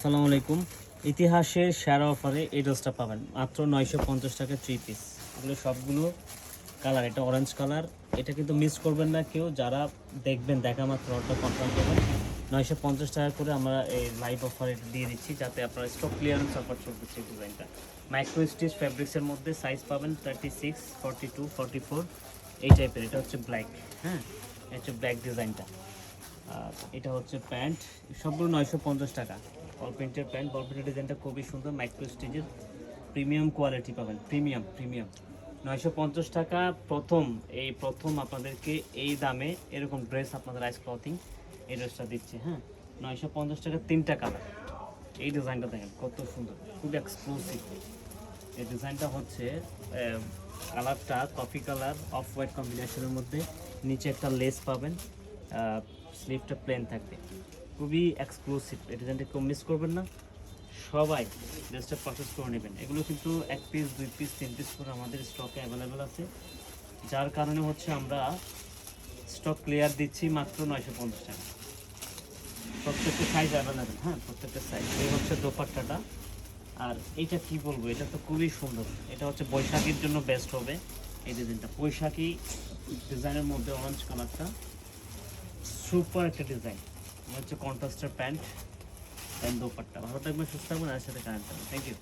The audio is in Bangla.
আসসালামু আলাইকুম। ইতিহাসের সেরা অফারে এই ড্রেসটা পাবেন মাত্র 950 টাকা 3 পিস। এগুলো সবগুলো কালার, এটা অরেঞ্জ কালার। এটা কিন্তু মিস করবেন না কেউ, যারা দেখবেন দেখা মাত্র অর্ডার কনফার্ম করবেন। 950 টাকা করে আমরা এই লাইভ অফার এটা দিয়ে দিচ্ছি, যাতে আপনারা স্টক ক্লিয়ারেন্স অফার চলতেছে। এই ডিজাইনটা মাইক্রো স্টিচ ফ্যাব্রিক্সের মধ্যে সাইজ পাবেন 36, 42, 44 এই টাইপের। এটা হচ্ছে ব্ল্যাক, হ্যাঁ, এটা হচ্ছে ব্ল্যাক ডিজাইনটা। আর এটা হচ্ছে প্যান্ট, সবগুলো 950 টাকা। বল প্রিন্টের প্যান্ট, বল প্রিন্টের ডিজাইনটা খুবই সুন্দর, মাইক্রো স্টিচের প্রিমিয়াম কোয়ালিটি পাবেন, প্রিমিয়াম 950 টাকা। প্রথম আপনাদেরকে এই দামে এরকম ড্রেস আপনাদের আইস ক্লথিং এই ড্রেসটা দিচ্ছে, হ্যাঁ, 950 টাকা। 3টা কালার। এই ডিজাইনটা দেখেন কত সুন্দর, খুব এক্সক্লুসিভ। এই ডিজাইনটা হচ্ছে কালারটা কফি কালার অফ হোয়াইট কম্বিনেশনের মধ্যে, নিচে একটা লেস পাবেন, স্লিভটা প্লেন থাকবে, খুবই এক্সক্লুসিভ। এই ডিজাইনটা কেউ মিস করবেন না, সবাই ড্রেসটা পারচেস করে নেবেন। এগুলো কিন্তু 1 পিস 2 পিস 3 পিস করে আমাদের স্টকে অ্যাভেলেবেল আছে, যার কারণে হচ্ছে আমরা স্টক ক্লিয়ার দিচ্ছি মাত্র 950 টাকা। প্রত্যেকটা সাইজ অ্যাভেলেবেল, হ্যাঁ, প্রত্যেকটা সাইজ। এই হচ্ছে দোপাট্টাটা। আর এইটা কি বলবো, এটা তো খুবই সুন্দর। এটা হচ্ছে বৈশাখীর জন্য বেস্ট হবে এই ডিজাইনটা। বৈশাখী ডিজাইনের মধ্যে অরেঞ্জ কালারটা সুপার একটা ডিজাইন। হচ্ছে কন্ট্রাস্টের প্যান্ট অ্যান্ড দোপাট্টা। ভালো থাকবেন, সুস্থ থাকবেন, আর সাথে কানেক্ট থাকবেন। Thank you.